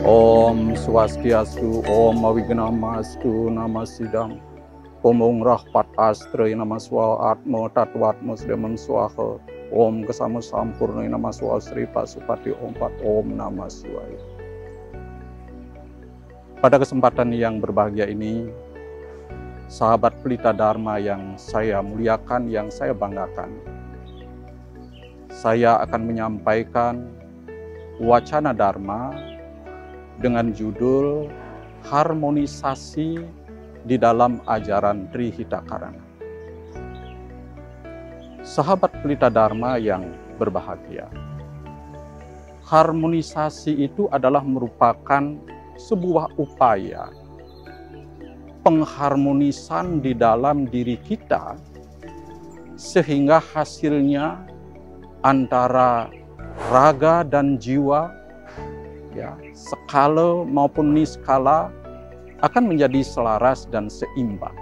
Om Swastiastu, Om Avignamastu, Namasidam, Om Rahpat Astre, Namaswa Atmo Tatwatmo Sdemon Swaha, Om Kesama Sampurna, Namaswa Sri Pasupati Ompat, Om Namaswaya. Pada kesempatan yang berbahagia ini, sahabat Pelita Dharma yang saya muliakan, yang saya banggakan, saya akan menyampaikan wacana Dharma dengan judul Harmonisasi di dalam ajaran Trihitakarana. Sahabat Pelita Dharma yang berbahagia, harmonisasi itu adalah merupakan sebuah upaya pengharmonisan di dalam diri kita sehingga hasilnya antara raga dan jiwa, ya, skala maupun niskala akan menjadi selaras dan seimbang.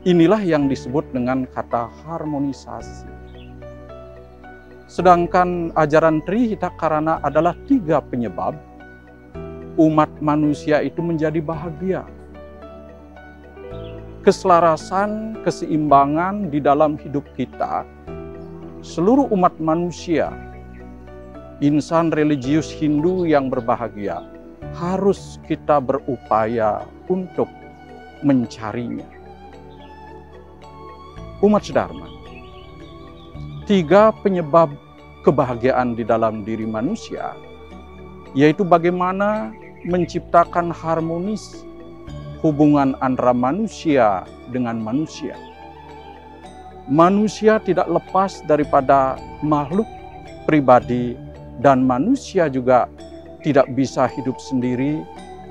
Inilah yang disebut dengan kata harmonisasi. Sedangkan ajaran Trihitakarana adalah 3 penyebab umat manusia itu menjadi bahagia. Keselarasan, keseimbangan di dalam hidup kita, seluruh umat manusia, insan religius Hindu yang berbahagia, harus kita berupaya untuk mencarinya. Umat sedharma, 3 penyebab kebahagiaan di dalam diri manusia, yaitu bagaimana menciptakan harmonis hubungan antara manusia dengan manusia. Manusia tidak lepas daripada makhluk pribadi, dan manusia juga tidak bisa hidup sendiri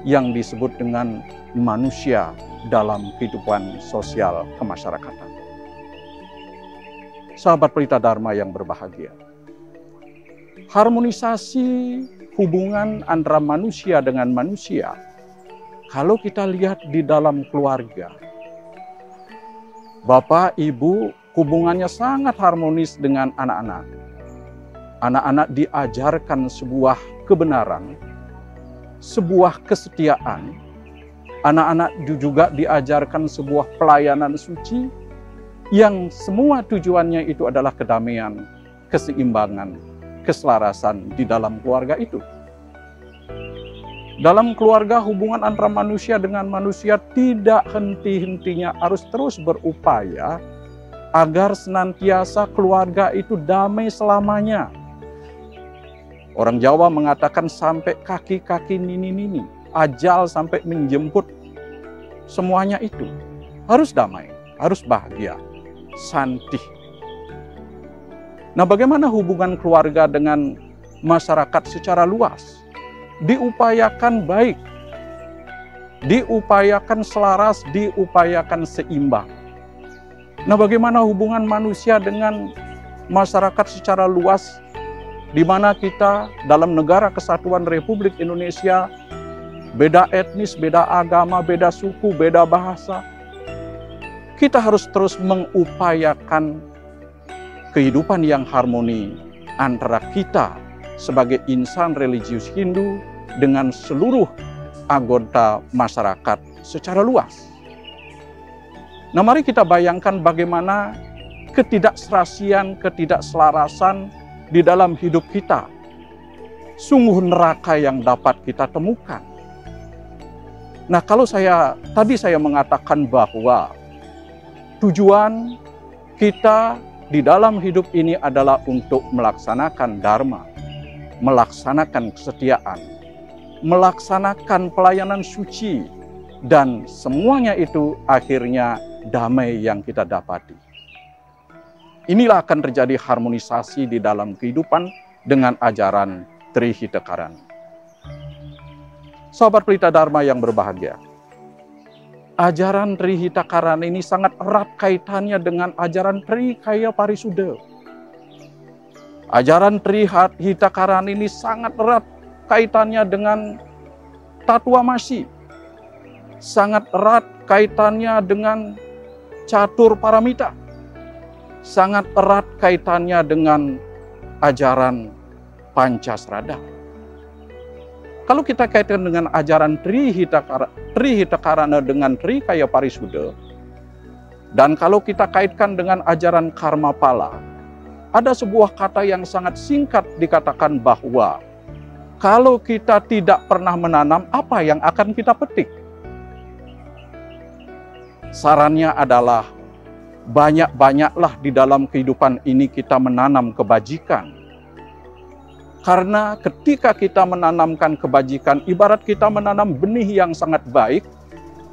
yang disebut dengan manusia dalam kehidupan sosial kemasyarakatan. Sahabat Pelita Dharma yang berbahagia, harmonisasi hubungan antara manusia dengan manusia, kalau kita lihat di dalam keluarga, bapak, ibu, hubungannya sangat harmonis dengan anak-anak. Anak-anak diajarkan sebuah kebenaran, sebuah kesetiaan. Anak-anak juga diajarkan sebuah pelayanan suci yang semua tujuannya itu adalah kedamaian, keseimbangan, keselarasan di dalam keluarga itu. Dalam keluarga, hubungan antara manusia dengan manusia tidak henti-hentinya, harus terus berupaya agar senantiasa keluarga itu damai selamanya. Orang Jawa mengatakan sampai kaki-kaki nini-nini, ajal sampai menjemput, semuanya itu harus damai, harus bahagia, santih. Nah, bagaimana hubungan keluarga dengan masyarakat secara luas? Diupayakan baik, diupayakan selaras, diupayakan seimbang. Nah, bagaimana hubungan manusia dengan masyarakat secara luas, di mana kita dalam negara kesatuan Republik Indonesia, beda etnis, beda agama, beda suku, beda bahasa. Kita harus terus mengupayakan kehidupan yang harmoni antara kita sebagai insan religius Hindu dengan seluruh anggota masyarakat secara luas. Nah, mari kita bayangkan bagaimana ketidakserasian, ketidakselarasan di dalam hidup kita. Sungguh neraka yang dapat kita temukan. Nah, kalau tadi saya mengatakan bahwa tujuan kita di dalam hidup ini adalah untuk melaksanakan dharma, melaksanakan kesetiaan, melaksanakan pelayanan suci, dan semuanya itu akhirnya damai yang kita dapati. Inilah akan terjadi harmonisasi di dalam kehidupan dengan ajaran Trihitakarana. Sahabat Pelita Dharma yang berbahagia, ajaran Trihitakarana ini sangat erat kaitannya dengan ajaran Trikaya Parisuddha. Ajaran Trihitakarana ini sangat erat kaitannya dengan Tatwamasi, sangat erat kaitannya dengan Catur Paramita, sangat erat kaitannya dengan ajaran Pancasrada. Kalau kita kaitkan dengan ajaran Trihitakarana dengan Trikaya Parisuddha, dan kalau kita kaitkan dengan ajaran Karmapala, ada sebuah kata yang sangat singkat dikatakan bahwa kalau kita tidak pernah menanam, apa yang akan kita petik? Sarannya adalah banyak-banyaklah di dalam kehidupan ini kita menanam kebajikan. Karena ketika kita menanamkan kebajikan, ibarat kita menanam benih yang sangat baik,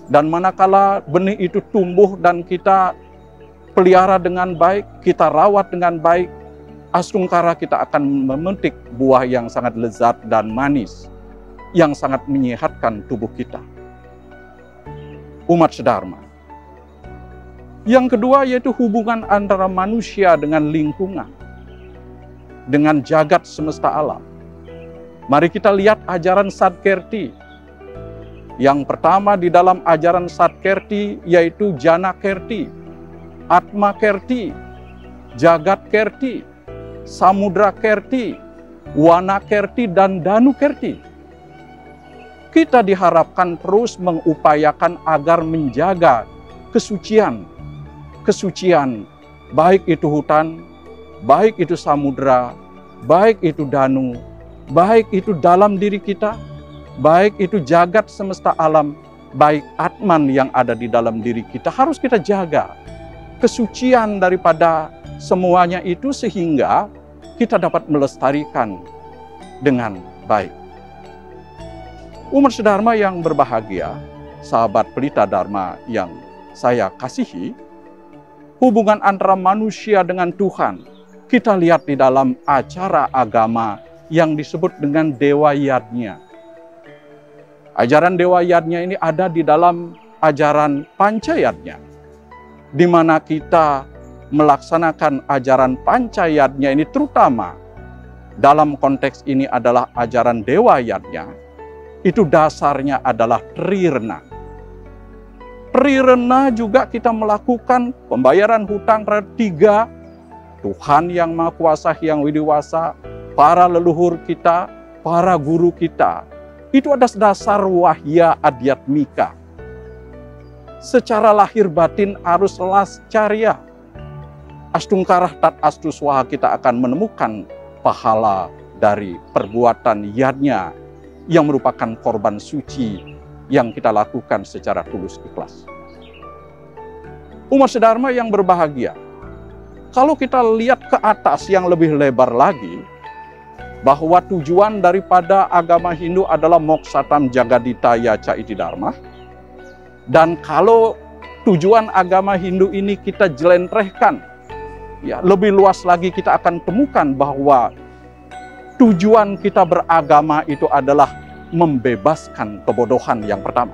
dan manakala benih itu tumbuh dan kita pelihara dengan baik, kita rawat dengan baik, asungkara kita akan memetik buah yang sangat lezat dan manis, yang sangat menyehatkan tubuh kita. Umat sedharma. Yang kedua yaitu hubungan antara manusia dengan lingkungan, dengan jagat semesta alam. Mari kita lihat ajaran Satkirti. Yang pertama di dalam ajaran Satkirti yaitu Jana Kirti, Atma Kirti, Jagat Kirti, Samudra Kirti, Wana Kirti, dan Danu Kirti. Kita diharapkan terus mengupayakan agar menjaga kesucian, baik itu hutan, baik itu samudra, baik itu danu, baik itu dalam diri kita, baik itu jagat semesta alam, baik Atman yang ada di dalam diri kita, harus kita jaga kesucian daripada semuanya itu sehingga kita dapat melestarikan dengan baik. Umat sedharma yang berbahagia, sahabat pelita dharma yang saya kasihi, hubungan antara manusia dengan Tuhan, kita lihat di dalam acara agama yang disebut dengan Dewa Yadnya. Ajaran Dewa Yadnya ini ada di dalam ajaran Pancayadnya, di mana kita melaksanakan ajaran Pancayadnya ini, terutama dalam konteks ini adalah ajaran Dewa Yadnya, itu dasarnya adalah Trirna. Trirna juga kita melakukan pembayaran hutang terhadap 3, Tuhan yang Maha Kuasa, yang widiwasa, para leluhur kita, para guru kita. Itu ada dasar wahya adhyatmika. Secara lahir batin arus lascarya. Astungkarah tat astuswaha, kita akan menemukan pahala dari perbuatan yadnya yang merupakan korban suci yang kita lakukan secara tulus ikhlas. Umat sedharma yang berbahagia, kalau kita lihat ke atas yang lebih lebar lagi, bahwa tujuan daripada agama Hindu adalah moksatam jagaditaya ca iti dharma. Dan kalau tujuan agama Hindu ini kita jelentrehkan, ya, lebih luas lagi kita akan temukan bahwa tujuan kita beragama itu adalah membebaskan kebodohan yang pertama.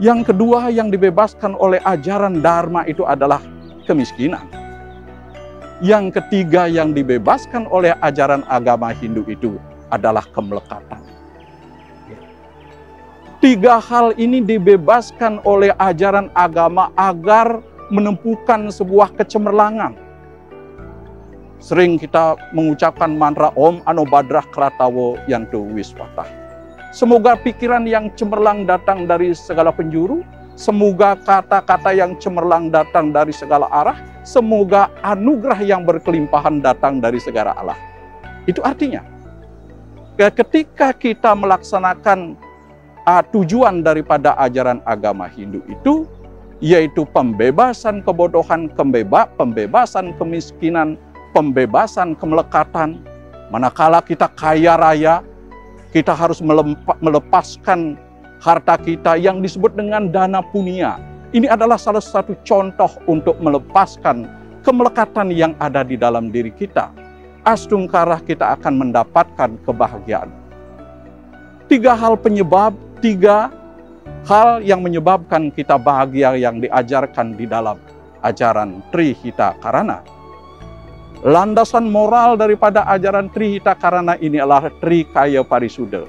Yang kedua yang dibebaskan oleh ajaran Dharma itu adalah kemiskinan. Yang ketiga yang dibebaskan oleh ajaran agama Hindu itu adalah kemelekatan. 3 hal ini dibebaskan oleh ajaran agama agar menempuhkan sebuah kecemerlangan. Sering kita mengucapkan mantra Om Anobadrah Kratawo Yantu Wiswatah. Semoga pikiran yang cemerlang datang dari segala penjuru. Semoga kata-kata yang cemerlang datang dari segala arah. Semoga anugerah yang berkelimpahan datang dari segala arah. Itu artinya, ketika kita melaksanakan tujuan daripada ajaran agama Hindu itu, yaitu pembebasan kebodohan, pembebasan kemiskinan, pembebasan kemelekatan. Manakala kita kaya raya, kita harus melepaskan harta kita yang disebut dengan dana punya. Ini adalah salah satu contoh untuk melepaskan kemelekatan yang ada di dalam diri kita. Astungkarah kita akan mendapatkan kebahagiaan. 3 hal penyebab, 3 hal yang menyebabkan kita bahagia yang diajarkan di dalam ajaran Trihitakarana. Landasan moral daripada ajaran Trihitakarana ini adalah Trikaya Parisuddha.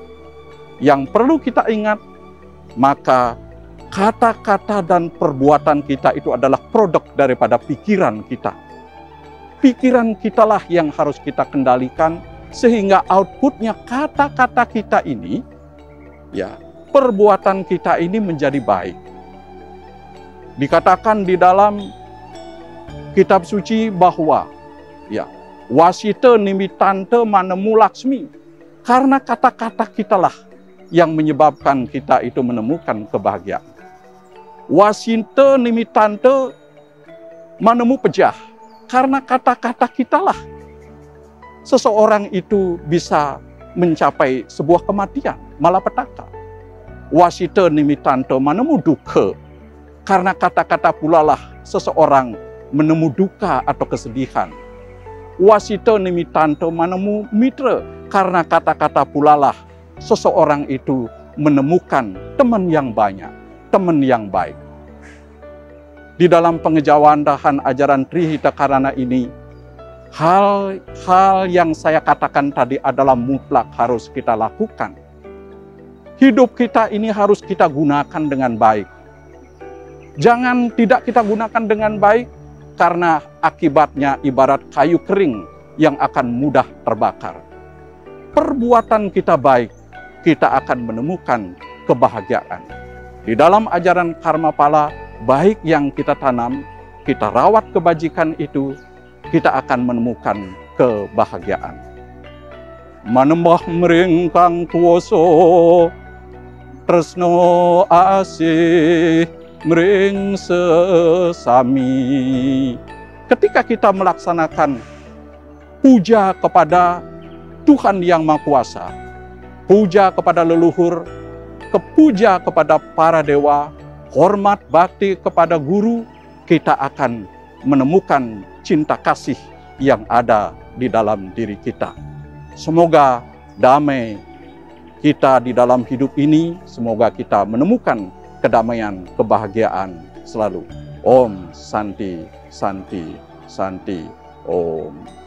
Yang perlu kita ingat, maka kata-kata dan perbuatan kita itu adalah produk daripada pikiran kita. Pikiran kitalah yang harus kita kendalikan, sehingga outputnya kata-kata kita ini, ya, perbuatan kita ini menjadi baik. Dikatakan di dalam kitab suci bahwa, ya, wasita nimitante manemu laksmi, karena kata-kata kitalah yang menyebabkan kita itu menemukan kebahagiaan. Wasita nimitante manemu pejah, karena kata-kata kitalah seseorang itu bisa mencapai sebuah kematian, malapetaka. Wasita nimitante manemu duka, karena kata-kata pula lah seseorang menemu duka atau kesedihan. Wasita nimitante manemu mitra, karena kata-kata pula lah seseorang itu menemukan teman yang banyak, teman yang baik. Di dalam pengejawandahan ajaran Trihitakarana ini, hal-hal yang saya katakan tadi adalah mutlak harus kita lakukan. Hidup kita ini harus kita gunakan dengan baik. Jangan tidak kita gunakan dengan baik, karena akibatnya ibarat kayu kering yang akan mudah terbakar. Perbuatan kita baik, kita akan menemukan kebahagiaan. Di dalam ajaran karma pala, baik yang kita tanam, kita rawat kebajikan itu, kita akan menemukan kebahagiaan. Manembah meringkang kuoso, tresno asih mering sesami. Ketika kita melaksanakan puja kepada Tuhan Yang Maha Kuasa, puja kepada leluhur, kepuja kepada para dewa, hormat bakti kepada guru, kita akan menemukan cinta kasih yang ada di dalam diri kita. Semoga damai kita di dalam hidup ini, semoga kita menemukan kedamaian, kebahagiaan selalu. Om Santi, Santi, Santi, Om.